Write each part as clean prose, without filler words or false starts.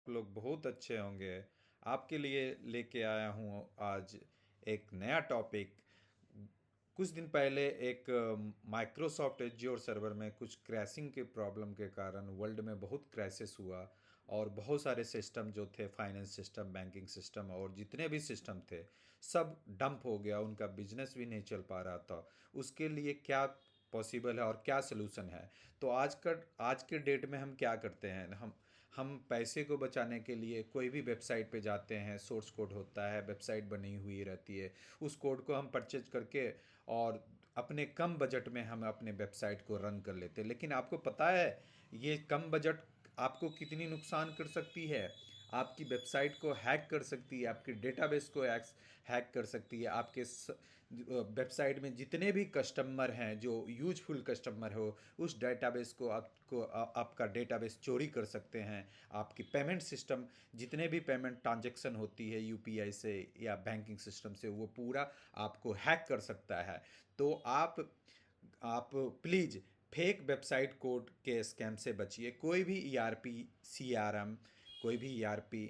लोग बहुत अच्छे होंगे। आपके लिए लेके आया हूँ आज एक नया टॉपिक। कुछ दिन पहले एक माइक्रोसॉफ्ट एज्योर सर्वर में कुछ क्रैशिंग के प्रॉब्लम के कारण वर्ल्ड में बहुत क्रैशेस हुआ और बहुत सारे सिस्टम जो थे, फाइनेंस सिस्टम, बैंकिंग सिस्टम और जितने भी सिस्टम थे, सब डंप हो गया। उनका बिजनेस भी नहीं चल पा रहा था। उसके लिए क्या पॉसिबल है और क्या सलूशन है? तो आज के डेट में हम क्या करते हैं? हम पैसे को बचाने के लिए कोई भी वेबसाइट पे जाते हैं, सोर्स कोड होता है, वेबसाइट बनी हुई रहती है, उस कोड को हम परचेज करके और अपने कम बजट में हम अपने वेबसाइट को रन कर लेते हैं। लेकिन आपको पता है ये कम बजट आपको कितनी नुकसान कर सकती है? आपकी वेबसाइट को हैक कर सकती है, आपके डेटाबेस को हैक कर सकती है, आपके वेबसाइट में जितने भी कस्टमर हैं जो यूजफुल कस्टमर हो, उस डेटाबेस को आपका डेटाबेस चोरी कर सकते हैं। आपकी पेमेंट सिस्टम, जितने भी पेमेंट ट्रांजैक्शन होती है यूपीआई से या बैंकिंग सिस्टम से, वो पूरा आपको हैक कर सकता है। तो आप प्लीज़ फेक वेबसाइट कोड के स्कैम से बचिए। कोई भी ईआरपी, सीआरएम, कोई भी ईआरपी,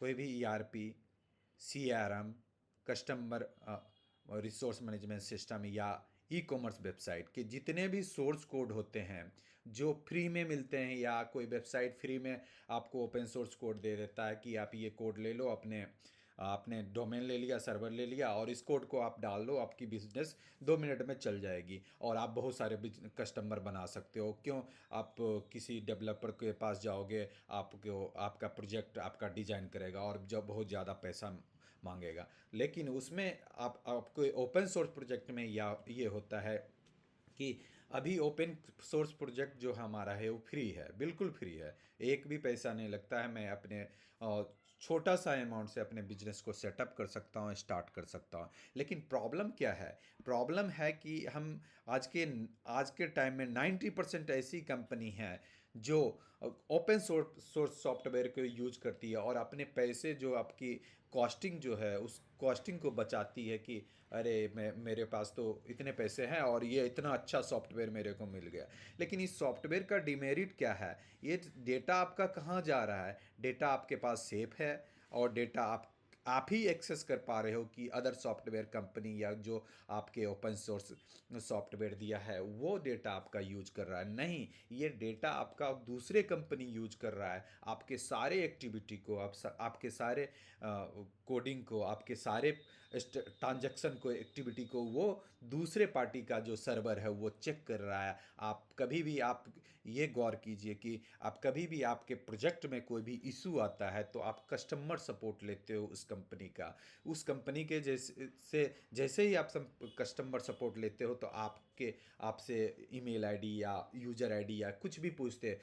कोई भी ERP, CRM, customer resource management system या ई कॉमर्स वेबसाइट के जितने भी सोर्स कोड होते हैं जो फ्री में मिलते हैं, या कोई वेबसाइट फ्री में आपको ओपन सोर्स कोड दे देता है कि आप ये कोड ले लो, अपने आपने डोमेन ले लिया, सर्वर ले लिया और इस कोड को आप डाल दो, आपकी बिजनेस 2 मिनट में चल जाएगी और आप बहुत सारे कस्टमर बना सकते हो। क्यों? आप किसी डेवलपर के पास जाओगे, आपको आपका प्रोजेक्ट आपका डिजाइन करेगा और जब बहुत ज़्यादा पैसा मांगेगा। लेकिन उसमें आपको ओपन सोर्स प्रोजेक्ट में या ये होता है कि अभी ओपन सोर्स प्रोजेक्ट जो हमारा है वो फ्री है, बिल्कुल फ्री है। एक भी पैसा नहीं लगता है। मैं अपने छोटा सा अमाउंट से अपने बिजनेस को सेटअप कर सकता हूँ, स्टार्ट कर सकता हूँ। लेकिन प्रॉब्लम क्या है? प्रॉब्लम है कि हम आज के टाइम में 90% ऐसी कंपनी है जो ओपन सोर्स सॉफ्टवेयर को यूज करती है और अपने पैसे, जो आपकी कॉस्टिंग जो है, उस कॉस्टिंग को बचाती है कि अरे मैं मेरे पास तो इतने पैसे हैं और ये इतना अच्छा सॉफ्टवेयर मेरे को मिल गया। लेकिन इस सॉफ्टवेयर का डिमेरिट क्या है? ये डेटा आपका कहाँ जा रहा है? डेटा आपके पास सेफ है और डेटा आप ही एक्सेस कर पा रहे हो कि अदर सॉफ्टवेयर कंपनी या जो आपके ओपन सोर्स सॉफ्टवेयर दिया है वो डेटा आपका यूज कर रहा है? नहीं, ये डेटा आपका दूसरे कंपनी यूज कर रहा है। आपके सारे एक्टिविटी को, आपके सारे कोडिंग को, आपके सारे ट्रांजैक्शन को, एक्टिविटी को वो दूसरे पार्टी का जो सर्वर है वो चेक कर रहा है। आप कभी भी आप ये गौर कीजिए कि आप कभी भी आपके प्रोजेक्ट में कोई भी इशू आता है तो आप कस्टमर सपोर्ट लेते हो उस कंपनी का। उस कंपनी के जैसे ही आप कस्टमर सपोर्ट लेते हो तो आपसे ईमेल आईडी या यूजर आईडी या कुछ भी पूछते हैं।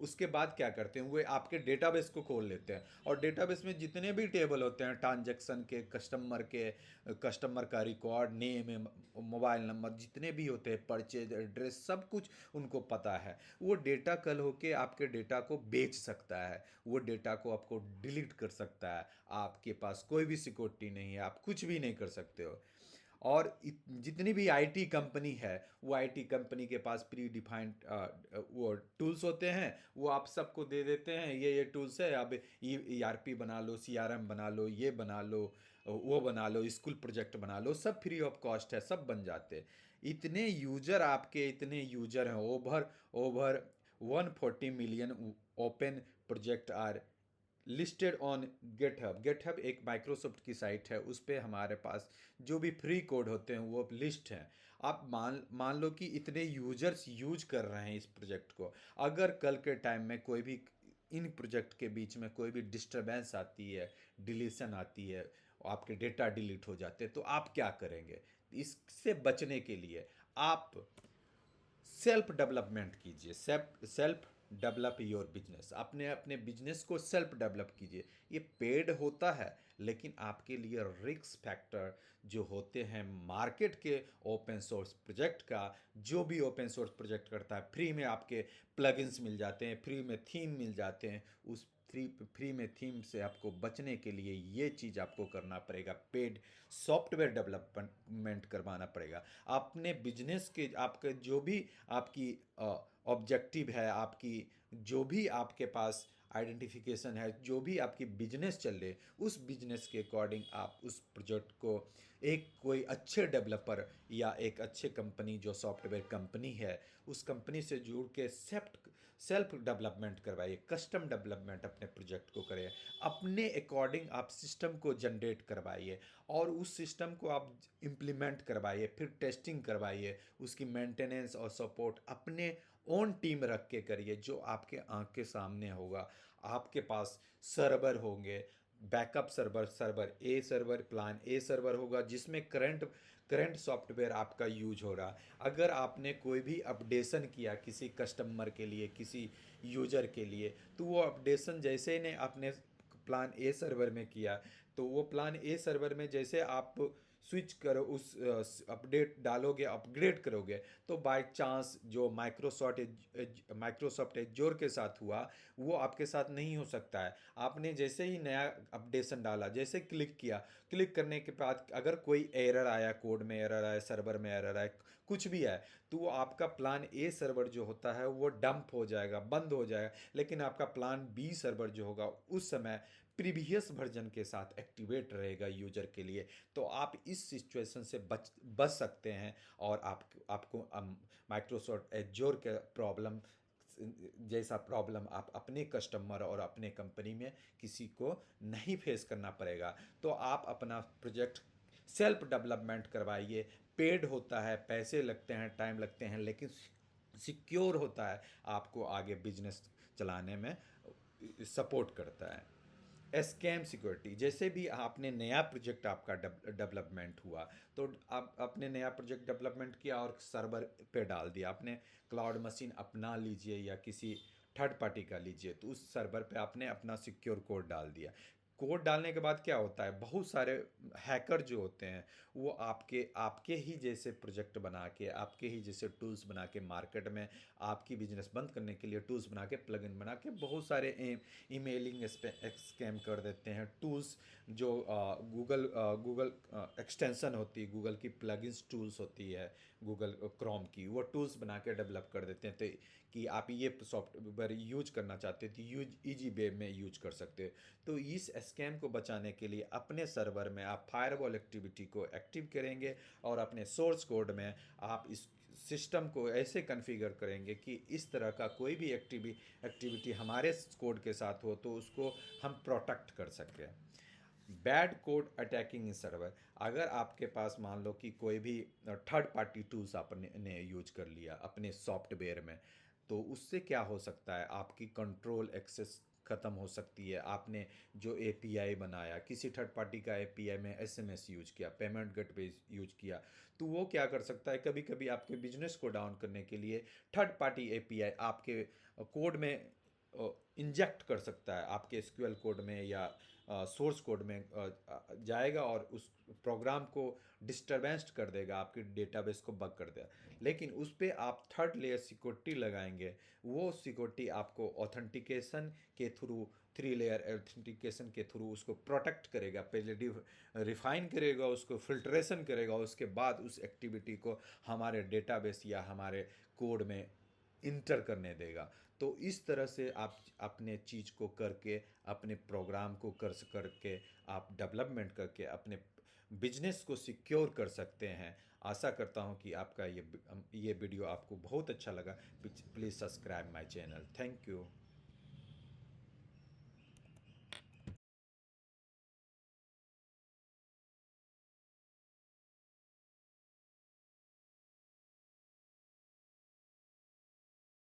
उसके बाद क्या करते हैं? वो आपके डेटाबेस को खोल लेते हैं और डेटाबेस में जितने भी टेबल होते हैं ट्रांजैक्शन के, कस्टमर का रिकॉर्ड, नेम, मोबाइल नंबर, जितने भी होते हैं, परचेज एड्रेस, सब कुछ उनको पता है। वो डेटा कल होके आपके डेटा को बेच सकता है, वो डेटा को आपको डिलीट कर सकता है। आपके पास कोई भी सिक्योरिटी नहीं है, आप कुछ भी नहीं कर सकते हो। और जितनी भी आईटी कंपनी है, वो आईटी कंपनी के पास प्री डिफाइंड वो टूल्स होते हैं, वो आप सबको दे देते हैं ये टूल्स है, अब ईआरपी बना लो, सीआरएम बना लो, ये बना लो, वो बना लो, स्कूल प्रोजेक्ट बना लो, सब फ्री ऑफ कॉस्ट है, सब बन जाते हैं। इतने यूजर हैं, over over 140 million open project are listed on GitHub. GitHub एक माइक्रोसॉफ्ट की साइट है, उस पर हमारे पास जो भी फ्री कोड होते हैं वो लिस्ट हैं। आप मान लो कि इतने यूजर्स यूज कर रहे हैं इस प्रोजेक्ट को। अगर कल के टाइम में कोई भी इन प्रोजेक्ट के बीच में कोई भी डिस्टरबेंस आती है, डिलीशन आती है, आपके डेटा डिलीट हो जाते हैं, तो आप क्या करेंगे? इससे बचने के लिए आप सेल्फ डेवलपमेंट कीजिए। Self develop your business. अपने अपने बिजनेस को सेल्फ डेवलप कीजिए। ये पेड होता है, लेकिन आपके लिए रिस्क फैक्टर जो होते हैं मार्केट के ओपन सोर्स प्रोजेक्ट का, जो भी ओपन सोर्स प्रोजेक्ट करता है, फ्री में आपके प्लगइन्स मिल जाते हैं, फ्री में थीम मिल जाते हैं। उस फ्री में थीम से आपको बचने के लिए ये चीज़ आपको करना पड़ेगा, पेड सॉफ्टवेयर डेवलपमेंट करवाना पड़ेगा। अपने बिजनेस के, आपके जो भी आपकी ऑब्जेक्टिव है, आपकी जो भी आपके पास आइडेंटिफिकेशन है, जो भी आपकी बिजनेस चल रही है, उस बिजनेस के अकॉर्डिंग आप उस प्रोजेक्ट को एक कोई अच्छे डेवलपर या एक अच्छे कंपनी जो सॉफ्टवेयर कंपनी है, उस कंपनी से जुड़ के सेल्फ डेवलपमेंट करवाइए, कस्टम डेवलपमेंट अपने प्रोजेक्ट को करिए, अपने अकॉर्डिंग आप सिस्टम को जनरेट करवाइए और उस सिस्टम को आप इम्प्लीमेंट करवाइए, फिर टेस्टिंग करवाइए, उसकी मेंटेनेंस और सपोर्ट अपने ओन टीम रख के करिए, जो आपके आँख के सामने होगा। आपके पास सर्वर होंगे, backup server A server, plan A server होगा जिसमें करंट सॉफ्टवेयर आपका यूज हो रहा। अगर आपने कोई भी अपडेशन किया किसी कस्टमर के लिए, किसी यूजर के लिए, तो वो अपडेशन जैसे ने आपने प्लान ए सर्वर में किया, तो वो प्लान ए सर्वर में जैसे आप स्विच करो, उस अपडेट डालोगे, अपग्रेड करोगे, तो बाय चांस जो माइक्रोसॉफ्ट एज्योर के साथ हुआ, वो आपके साथ नहीं हो सकता है। आपने जैसे ही नया अपडेशन डाला, जैसे क्लिक किया, क्लिक करने के बाद अगर कोई एरर आया, कोड में एरर आया, सर्वर में एरर आया, कुछ भी है, तो वो आपका प्लान ए सर्वर जो होता है वो डंप हो जाएगा, बंद हो जाएगा। लेकिन आपका प्लान बी सर्वर जो होगा उस समय प्रीवियस वर्जन के साथ एक्टिवेट रहेगा यूजर के लिए। तो आप इस सिचुएशन से बच सकते हैं और आपको माइक्रोसॉफ्ट एज्योर के प्रॉब्लम जैसा प्रॉब्लम आप अपने कस्टमर और अपने कंपनी में किसी को नहीं फेस करना पड़ेगा। तो आप अपना प्रोजेक्ट सेल्फ डेवलपमेंट करवाइए। पेड होता है, पैसे लगते हैं, टाइम लगते हैं, लेकिन सिक्योर होता है, आपको आगे बिजनेस चलाने में सपोर्ट करता है। स्कैम सिक्योरिटी, जैसे भी आपने नया प्रोजेक्ट आपका डेवलपमेंट हुआ, तो आप अपने नया प्रोजेक्ट डेवलपमेंट किया और सर्वर पे डाल दिया, आपने क्लाउड मशीन अपना लीजिए या किसी थर्ड पार्टी का लीजिए, तो उस सर्वर पे आपने अपना सिक्योर कोड डाल दिया। कोड डालने के बाद क्या होता है, बहुत सारे हैकर जो होते हैं वो आपके आपके ही जैसे प्रोजेक्ट बना के, आपके ही जैसे टूल्स बना के, मार्केट में आपकी बिजनेस बंद करने के लिए टूल्स बना के, प्लगइन बना के बहुत सारे ईमेलिंग स्कैम कर देते हैं। टूल्स जो गूगल एक्सटेंशन होती है, गूगल की प्लगइन्स टूल्स होती है, गूगल क्रोम की, वो टूल्स बना के डेवलप कर देते हैं, तो कि आप ये सॉफ्टवेयर यूज करना चाहते हैं तो यूज ईजी वे में यूज कर सकते हैं। तो इस स्कैम को बचाने के लिए अपने सर्वर में आप फायरवॉल एक्टिविटी को एक्टिव करेंगे और अपने सोर्स कोड में आप इस सिस्टम को ऐसे कॉन्फ़िगर करेंगे कि इस तरह का कोई भी एक्टिविटी हमारे कोड के साथ हो तो उसको हम प्रोटेक्ट कर सकें। बैड कोड अटैकिंग इन सर्वर, अगर आपके पास मान लो कि कोई भी थर्ड पार्टी टूल्स आपने ने यूज कर लिया अपने सॉफ्टवेयर में, तो उससे क्या हो सकता है, आपकी कंट्रोल एक्सेस ख़त्म हो सकती है। आपने जो एपीआई बनाया, किसी थर्ड पार्टी का एपीआई में एसएमएस यूज किया, पेमेंट गेटवे यूज किया, तो वो क्या कर सकता है, कभी कभी आपके बिजनेस को डाउन करने के लिए थर्ड पार्टी एपीआई आपके कोड में इंजेक्ट कर सकता है, आपके एसक्यूएल कोड में या सोर्स कोड में जाएगा और उस प्रोग्राम को डिस्टरबेंस कर देगा, आपके डेटाबेस को बग कर देगा। लेकिन उस पर आप थर्ड लेयर सिक्योरिटी लगाएंगे, वो सिक्योरिटी आपको ऑथेंटिकेशन के थ्रू, 3 लेयर ऑथेंटिकेशन के थ्रू उसको प्रोटेक्ट करेगा। पहले रिफाइन करेगा, उसको फिल्ट्रेशन करेगा, उसके बाद उस एक्टिविटी को हमारे डेटाबेस या हमारे कोड में इंटर करने देगा। तो इस तरह से आप अपने चीज़ को करके, अपने प्रोग्राम को करके, आप डेवलपमेंट करके अपने बिजनेस को सिक्योर कर सकते हैं। आशा करता हूँ कि आपका ये वीडियो आपको बहुत अच्छा लगा। Please subscribe my channel. Thank you.